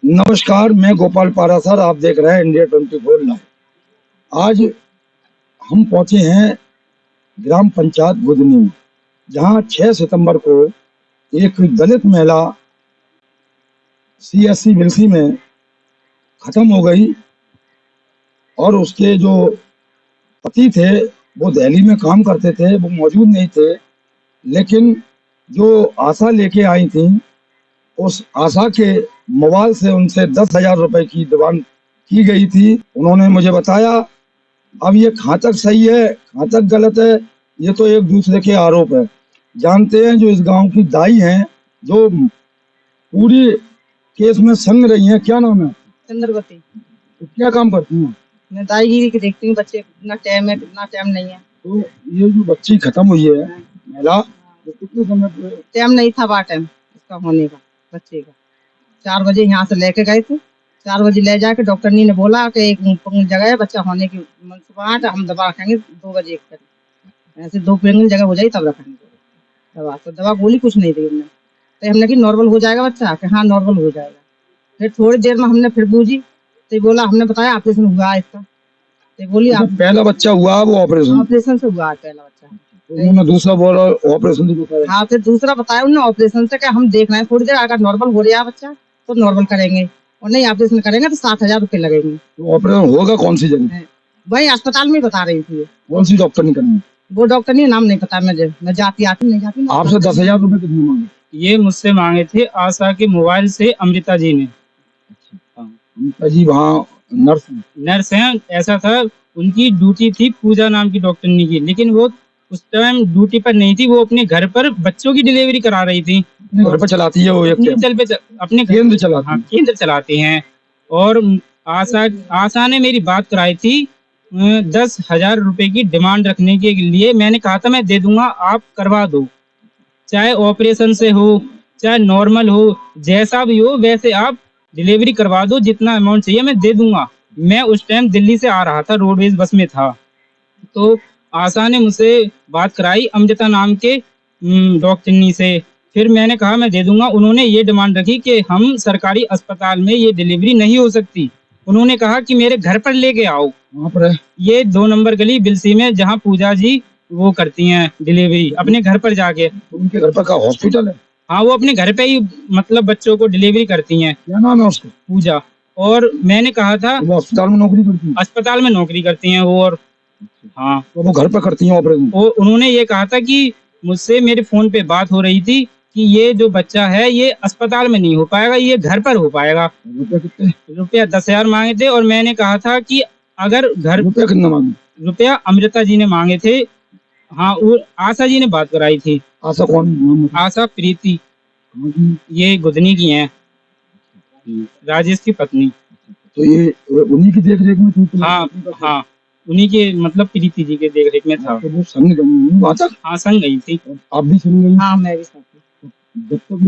नमस्कार, मैं गोपाल पारासर, आप देख रहे हैं इंडिया 24 लाइव। आज हम पहुंचे हैं ग्राम पंचायत गुदनी में, जहां 6 सितंबर को एक दलित महिला CSC मिल्सी में खत्म हो गई और उसके जो पति थे वो दिल्ली में काम करते थे, वो मौजूद नहीं थे। लेकिन जो आशा लेके आई थी, उस आशा के मोबाइल से उनसे 10,000 रुपए की डिमांड की गई थी। उन्होंने मुझे बताया, अब ये कहाँ तक सही है कहाँ तक गलत है, ये तो एक दूसरे के आरोप है। जानते हैं जो इस गांव की दाई हैं, जो पूरी केस में संग रही हैं, क्या नाम है? चंद्रवती। तो क्या काम करती हैं? मैं दाईगिरी की देखती हूँ, बच्चे कितना टाइम है कितना टाइम नहीं है। तो ये जो बच्ची खत्म हुई है महिला, तो कितने समय टाइम नहीं था वहाँ टाइम इसका होने का। बच्चे का 4 बजे यहाँ से लेके गए थे। 4 बजे ले जाके डॉक्टर ने बोला कि एक जगह है बच्चा होने की मनसूबाहट, हम दवा रखेंगे 2 बजे ऐसे 2 जगह हो जाए तब रखेंगे दवा। तो दवा गोली कुछ नहीं दी हमने, तो हमने कि नॉर्मल हो जाएगा बच्चा, कि हाँ नॉर्मल हो जाएगा। फिर थोड़ी देर में हमने फिर बूझी तो बोला, हमने बताया ऑपरेशन हुआ है इसका। तो बोली आप पहला बच्चा हुआ वो ऑपरेशन से हुआ है पहला बच्चा। तो उन्होंने दूसरा बोला ऑपरेशन से बताया। हाँ, फिर दूसरा बताया उन्होंने ऑपरेशन से, क्या हम देख रहे हैं थोड़ी देर, अगर नॉर्मल हो रहा है बच्चा तो नॉर्मल करेंगे, और नहीं ऑपरेशन करेंगे तो 60,000 रुपए लगेंगे। तो ऑपरेशन होगा कौन सी जगह? वही अस्पताल में बता रही थी। कौन सी डॉक्टर ने करना? वो डॉक्टर ने नाम नहीं पता मुझे, मैं जाती आती नहीं जाती। आपसे 10,000 रुपए कितने मांगे? ये मुझसे मांगे थे आशा के मोबाइल से अमृता जी ने। अमृता जी वहाँ नर्स हैं। ऐसा था, उनकी ड्यूटी थी पूजा नाम की डॉक्टरनी की, लेकिन वो उस टाइम ड्यूटी पर नहीं थी। वो अपने घर पर बच्चों की डिलीवरी करा रही थी। घर पर चलाती है वो, अपने केंद्र चलाती। हाँ, केंद्र चलाते हैं। और आशा ने मेरी बात कराई थी 10,000 रुपए की डिमांड रखने के लिए। मैंने कहा था मैं दे दूंगा, आप करवा दो, चाहे ऑपरेशन से हो चाहे नॉर्मल हो, जैसा भी हो वैसे आप डिलीवरी करवा दो, जितना अमाउंट चाहिए मैं दे दूंगा। मैं उस टाइम दिल्ली से आ रहा था, रोडवेज बस में था। तो आशा ने मुझसे बात कराई अमृता नाम के डॉक्टरनी से। फिर मैंने कहा मैं दे दूंगा। उन्होंने ये डिमांड रखी कि हम सरकारी अस्पताल में ये डिलीवरी नहीं हो सकती। उन्होंने कहा कि मेरे घर पर लेके आओ। वहाँ पर ये 2 नंबर गली बिलसी में, जहाँ पूजा जी वो करती हैं डिलीवरी, अपने घर पर जाके। उनके घर पर का हॉस्पिटल है? हाँ, वो अपने घर पे ही मतलब बच्चों को डिलीवरी करती हैं। क्या नाम है उसका? पूजा। और मैंने कहा था वो अस्पताल में नौकरी करती है? अस्पताल में नौकरी करती हैं वो। और हाँ, तो वो घर पर करती हैं ऑपरेशन? उन्होंने ये कहा था कि मुझसे मेरे फोन पे बात हो रही थी कि ये जो बच्चा है ये अस्पताल में नहीं हो पाएगा, ये घर पर हो पाएगा। रुपया कितने? रुपया 10,000 मांगे थे। और मैंने कहा था कि अगर घर रुपया कितना मांगे? रुपया अमृता जी ने मांगे थे। हाँ, वो आशा जी ने बात कराई थी। आशा कौन? आशा प्रीति, ये गुदनी की हैं, राजेश की पत्नी। तो ये उन्हीं की देख रेख में थी? हाँ हाँ, उन्हीं के मतलब प्रीति जी के देख रेख में था। तो वो संग गई वहाँ तक? हाँ, संग गई थी। आप भी संग गई? हाँ, मैं भी संग गई। जब तक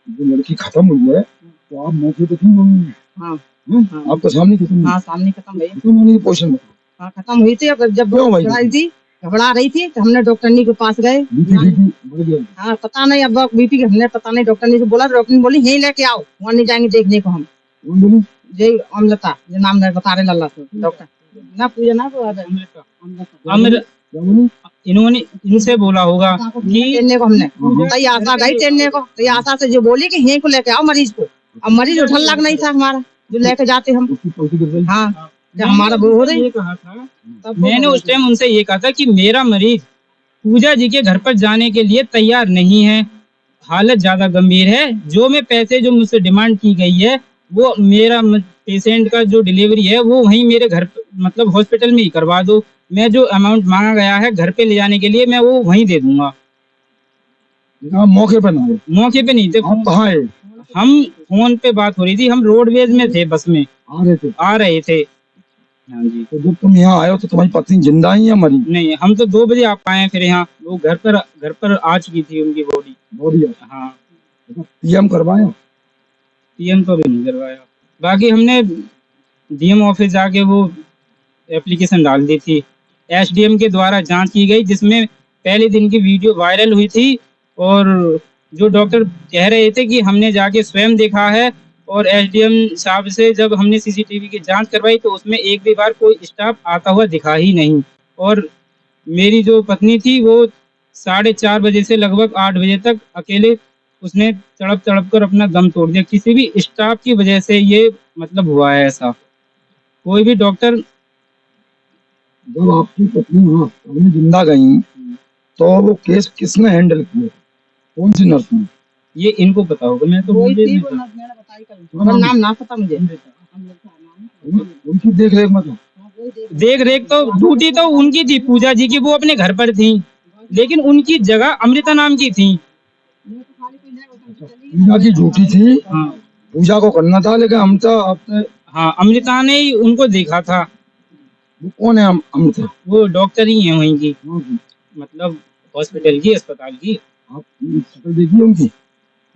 जो लड़की खत्म हुई है तो आप मौके पे थी? हाँ, आपके सामने खत्म? हाँ, सामने खत्म हुई। खत्म होने की पोजीशन में? हाँ, खत्म हुई थी। अब जब घबरा रही थी तो हमने डॉक्टरनी के पास गए। हाँ, पता नहीं अब बीपी हमने पता नहीं, डॉक्टरनी से बोला, डॉक्टर ने बोली यहीं लेके आओ, वहाँ नहीं जाएंगे देखने को हम। जय अमृता जो नाम बता रहे लल्ला डॉक्टर ना, पूजा ना इन्होंने इनसे बोला होगा कि टेनने को हमने तई आशा गई टेनने को, तई आशा से जो बोली कि यहीं को लेके आओ मरीज को। अब मरीज उठल लग नहीं था हमारा जो लेके जाते हम। हाँ, जब हमारा वो हो रही कहा था, मैंने उस टाइम उनसे ये कहा था कि मेरा मरीज पूजा जी के घर पर जाने के लिए तैयार नहीं है, हालत ज्यादा गंभीर है। जो मैं पैसे जो मुझसे डिमांड की गई है वो मेरा पेशेंट का जो डिलीवरी है वो वहीं मेरे घर मतलब हॉस्पिटल में ही करवा दो। मैं जो अमाउंट मांगा गया है घर पे ले जाने के लिए मैं वो वहीं दे दूंगा। मौके पे नहीं? मौके पे नहीं थे। हम फोन पे बात हो रही थी, हम रोडवेज में थे, बस में आ रहे थे। हाँ जी। तो जब तुम यहाँ आए हो तो तुम्हारी पत्नी जिंदा ही या मरी? नहीं, हम तो 2 बजे आ पाए। फिर यहाँ वो घर पर आ चुकी थी उनकी बॉडी। हाँ, पीएम करवाया? पीएम तो भी नहीं करवाया। बाकी हमने डीएम ऑफिस जाके वो एप्लीकेशन डाल दी थी। एसडीएम के द्वारा जांच की गई, जिसमें पहले दिन की वीडियो वायरल हुई थी। और जो डॉक्टर कह रहे थे कि हमने जाके स्वयं देखा है, और एसडीएम साहब से जब हमने सीसीटीवी की जांच करवाई तो उसमें एक भी बार कोई स्टाफ आता हुआ दिखा ही नहीं। और मेरी जो पत्नी थी वो 4:30 बजे से लगभग 8 बजे तक अकेले उसने तड़प तड़प कर अपना दम तोड़ दिया। किसी भी स्टाफ की वजह से ये मतलब हुआ है ऐसा। कोई भी डॉक्टर जब आपकी पत्नी वहाँ अपनी जिंदा गई तो वो केस किसने हैंडल किया, कौन सी नर्स ने? ये इनको पता होगा, मैं तो वही मुझे थी नहीं वो पता। नर्स मैंने बताई कल, पर नाम ना पता मुझे। उनकी देख रेख में था। देख रेख तो ड्यूटी तो उनकी थी, पूजा जी की, वो अपने घर पर थी, लेकिन उनकी जगह अमृता नाम की थी। पूजा की ड्यूटी थी, हाँ पूजा को करना था, लेकिन अमृता आपने, हाँ, अमृता ने ही उनको देखा था। वो कौन है अमृता? वो डॉक्टर ही है वहीं की, हाँ जी। मतलब हॉस्पिटल की, अस्पताल की। आप शक्ल देखी है उनकी?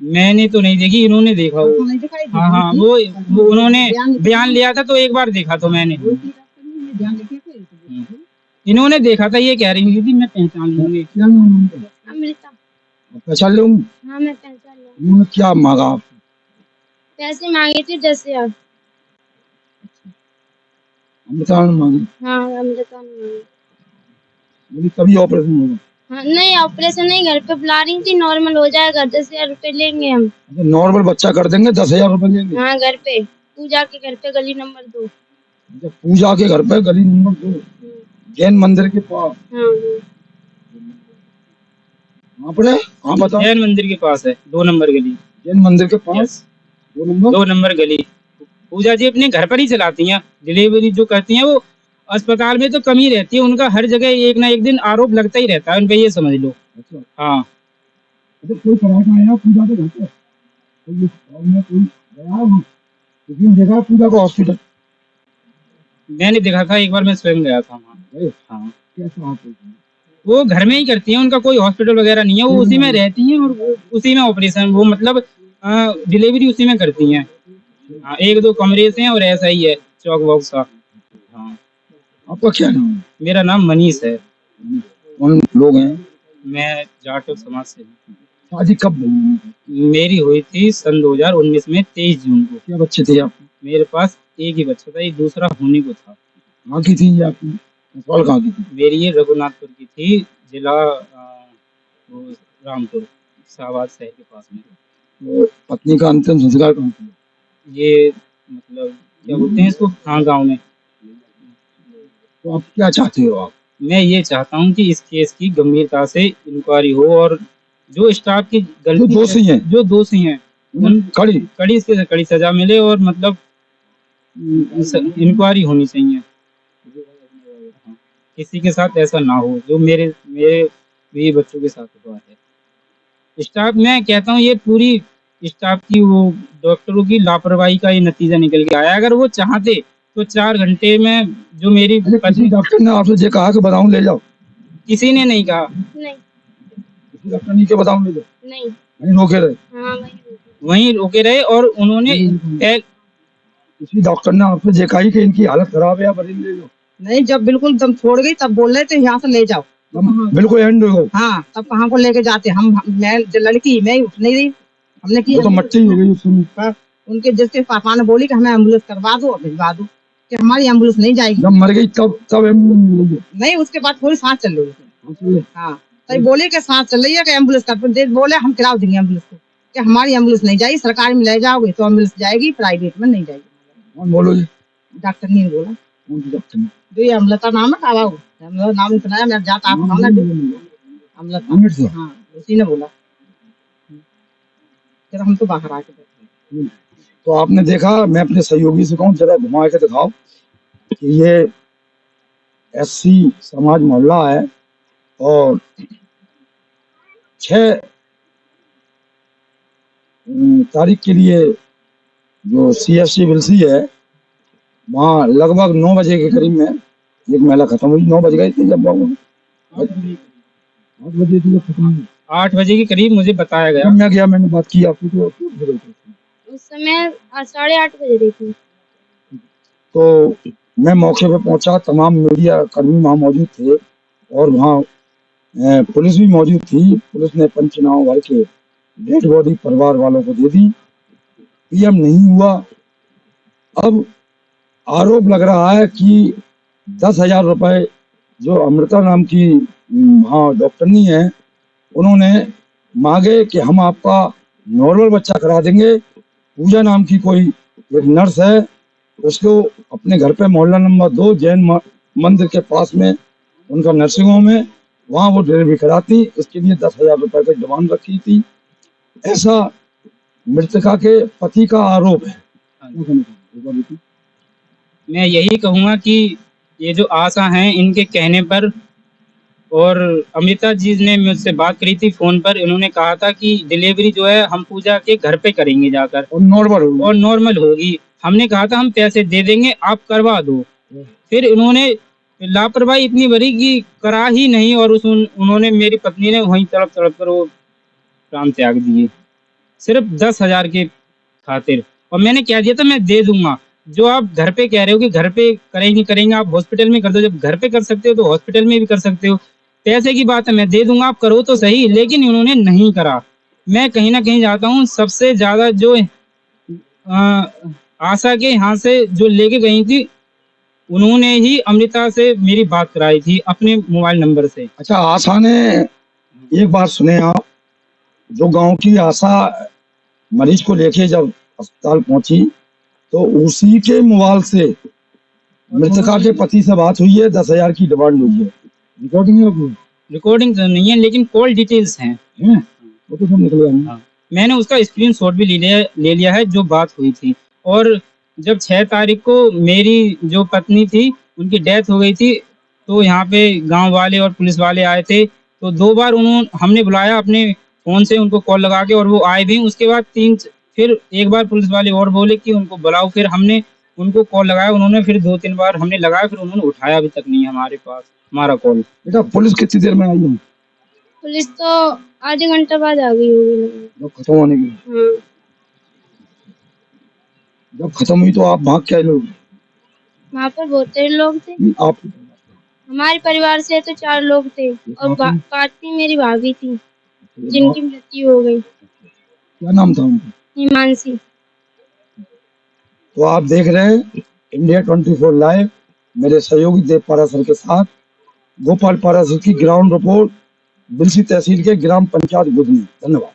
मैंने तो नहीं देखी, इन्होंने देखा वो। हाँ हाँ, वो उन्होंने बयान लिया था तो एक बार देखा तो मैंने। इन्होंने देखा था, ये कह रही थी मैं पहचान लूंगी। क्या नाम है उनका? अमृता। आप पहचान लोगे? हाँ मैं पहचान लूँ। उन्होंने क्या मांगा आपसे? पैसे मांगे थे 10,000। अमृता ने मांगी? हाँ अमृता ने मांगे। बोली तभी ऑपरेशन होगा। हाँ नहीं, ऑपरेशन नहीं, घर पे बुला रही थी, नॉर्मल हो जाएगा, 10,000 रुपए लेंगे हम। अच्छा, नॉर्मल बच्चा कर देंगे, 10,000 रुपए लेंगे? हाँ घर पे, पूजा के घर पे, गली नंबर 2। अच्छा, पूजा के घर पे, गली नंबर 2, जैन मंदिर के पास। हाँ कहाँ पर है? कहाँ बताओ? जैन मंदिर के पास है, 2 नंबर गली। जैन मंदिर के पास यस, 2 नंबर गली। पूजा जी अपने घर पर ही चलाती हैं, डिलीवरी जो करती हैं वो। अस्पताल में तो कमी रहती है उनका, हर जगह एक ना एक दिन आरोप लगता ही रहता है उन पे, ये समझ लो। अच्छा, हाँ अच्छा, कोई पढ़ाई का आया पूजा के घर पे? कोई गाँव में कोई गया हो? किसी ने देखा पूजा को हॉस्पिटल? मैंने देखा था, एक बार मैं स्वयं गया था वहाँ। गए? हाँ, कैसा ऑपरेशन? वो घर में ही करती हैं, उनका कोई हॉस्पिटल वगैरह नहीं है, वो उसी में रहती हैं और उसी में ऑपरेशन, वो मतलब डिलीवरी उसी में करती हैं। हाँ, 1-2 कमरे से हैं और ऐसा ही है, चौक बॉक्स का। हाँ, आपका क्या नाम है? मेरा नाम मनीष है। कौन लोग हैं? मैं जाट समाज से हूँ। शादी कब हुई? मेरी हुई थी सन 2019 में 23 जून को। क्या बच्चे थे आप? मेरे पास एक ही बच्चा था, ये दूसरा होने को था। कहाँ की थी ये आपकी? ससुराल कहाँ की थी? मेरी ये रघुनाथपुर की थी, जिला वो रामपुर, शाहबाद शहर के पास में। तो पत्नी का अंतिम संस्कार कहाँ किया? ये मतलब क्या बोलते हैं इसको, हाँ, गांव में। तो आप क्या चाहते हो आप? मैं ये चाहता हूँ कि इस केस की गंभीरता से इंक्वायरी हो और जो स्टाफ की जो गलती, दोषी हैं, जो दोषी हैं, उन कड़ी कड़ी से कड़ी सजा मिले और मतलब इंक्वायरी होनी चाहिए। किसी के साथ ऐसा ना हो जो मेरे मेरे भी बच्चों के साथ हुआ है। स्टाफ, मैं कहता हूँ ये पूरी स्टाफ की, वो डॉक्टरों की लापरवाही का ये नतीजा निकल के आया। अगर वो चाहते तो 4 घंटे में जो मेरी किसी पत्नी, डॉक्टर ने आपसे ये कहा कि बताऊं ले जाओ? किसी ने नहीं कहा, नहीं किसी डॉक्टर ने के बताऊं ले जाओ? नहीं। नहीं रोके रहे? हाँ वही रुकी। वहीं रोके रहे और उन्होंने किसी डॉक्टर ने आपसे ये कहा कि इनकी हालत खराब है, आप मरीज ले जाओ? नहीं, जब बिल्कुल दम छोड़ गई तब बोल रहे थे यहाँ से ले जाओ। हम बिल्कुल एंड हो, हाँ, तब कहाँ को लेके जाते मैं जो लड़की मैं उठ नहीं रही, हमने वो किया तो मट्टी हो गई उस समय। पर उनके जिसके पापा ने बोली कि हमें एम्बुलेंस करवा दो और भिजवा दो, कि हमारी एम्बुलेंस नहीं जाएगी। जब मर गई तब एम्बुलेंस मिली? नहीं, उसके बाद थोड़ी सांस चल रही थी। हाँ, हाँ, तब बोले कि सांस चल रही है कि एम्बुलेंस कर दे, बोले हम किराया देंगे एम्बुलेंस को, कि हमारी एम्बुलेंस नहीं जाएगी, सरकारी में ले जाओगे तो एम्बुलेंस जाएगी, प्राइवेट में नहीं जाएगी। कौन बोलो जी? डॉक्टर ने बोला, कौन सी डॉक्टर ने? जो ये अमलता नाम है काबा, नाम इतना है, मैं जाता आप अमलता। अमित से? हाँ, उसी ने बोला। फिर हम तो बाहर आके बैठे। तो आपने देखा, मैं अपने सहयोगी से कहूँ जरा घुमा के दिखाओ कि ये एससी समाज मोहल्ला है और 6 तारीख के लिए जो CSC विलसी है वहाँ लगभग 9 बजे के करीब में एक महिला खत्म हुई। 9 बज गए थे जब 8 बजे थी जब खत्म हुई। 8 बजे के करीब मुझे बताया गया। जब मैं गया, मैंने बात की आपको तो उस समय 8:30 बजे रही थी। तो मैं मौके पे पहुंचा, तमाम मीडिया कर्मी वहाँ मौजूद थे और वहाँ पुलिस भी मौजूद थी। पुलिस ने पंचनामा भर के डेड बॉडी परिवार वालों को दे दी पीएम नहीं हुआ। अब आरोप लग रहा है कि 10,000 रुपए जो अमृता नाम की हाँ डॉक्टरनी है, उन्होंने मांगे कि हम आपका नॉर्मल बच्चा करा देंगे। पूजा नाम की कोई एक नर्स है, उसको अपने घर पे मोहल्ला नंबर 2 जैन मंदिर के पास में उनका नर्सिंग होम है, वहाँ वो डिलीवरी कराती। इसके लिए 10,000 रुपए की डिमांड रखी थी, ऐसा मृतका के पति का आरोप है। मैं यही कहूँगा कि ये जो आशा हैं इनके कहने पर, और अमृता जी ने मुझसे बात करी थी फ़ोन पर, इन्होंने कहा था कि डिलीवरी जो है हम पूजा के घर पे करेंगे जाकर और नॉर्मल होगी। हमने कहा था हम पैसे दे देंगे, आप करवा दो। फिर उन्होंने लापरवाही इतनी बड़ी कि करा ही नहीं, और उन्होंने मेरी पत्नी ने वहीं तड़प कर वो प्राण त्याग दिए, सिर्फ 10,000 के खातिर। और मैंने क्या दिया था, मैं दे दूंगा। जो आप घर पे कह रहे हो कि घर पे करेंगे, आप हॉस्पिटल में कर दो। जब घर पे कर सकते हो तो हॉस्पिटल में भी कर सकते हो। पैसे की बात है, मैं दे दूंगा, आप करो तो सही। लेकिन उन्होंने नहीं करा। मैं कहीं ना कहीं जाता हूँ, सबसे ज्यादा जो आशा के यहाँ से जो लेके गई थी, उन्होंने ही अमृता से मेरी बात कराई थी अपने मोबाइल नंबर से। अच्छा, आशा ने, एक बात सुने आप, जो गांव की आशा मरीज को लेके जब अस्पताल पहुंची तो उसी के मोबाइल से मृतका के पति से बात हुई है, 10,000 की डिमांड हुई है। रिकॉर्डिंग है? रिकॉर्डिंग तो नहीं है, लेकिन कॉल डिटेल्स हैं। वो तो सब निकले हैं। हाँ, मैंने उसका स्क्रीनशॉट भी ले लिया है जो बात हुई थी। और जब 6 तारीख को मेरी जो पत्नी थी उनकी डेथ हो गई थी, तो यहाँ पे गांव वाले और पुलिस वाले आए थे। तो 2 बार हमने बुलाया अपने फ़ोन से उनको कॉल लगा के, और वो आए भी। उसके बाद फिर एक बार पुलिस वाले और बोले कि उनको बुलाओ। फिर हमने उनको कॉल लगाया, उन्होंने फिर 2-3 बार हमने लगाया, फिर उन्होंने उठाया अभी तक नहीं हमारे पास हमारा कॉल। बेटा, पुलिस कितनी देर में आई है? पुलिस तो आधे घंटे बाद आ गई होगी। जब खत्म होने की, जब खत्म हुई तो आप भाग के आए लोग? वहाँ पर बहुत सारे लोग थे। आप हमारे परिवार से तो 4 लोग थे, और कार्तिक मेरी भाभी थी जिनकी मृत्यु हो गई। क्या नाम था उनका? हिमांशी। तो आप देख रहे हैं इंडिया 24 लाइव, मेरे सहयोगी देव पारासर के साथ गोपाल पारासर की ग्राउंड रिपोर्ट बिलसी तहसील के ग्राम पंचायत बुधनी। धन्यवाद।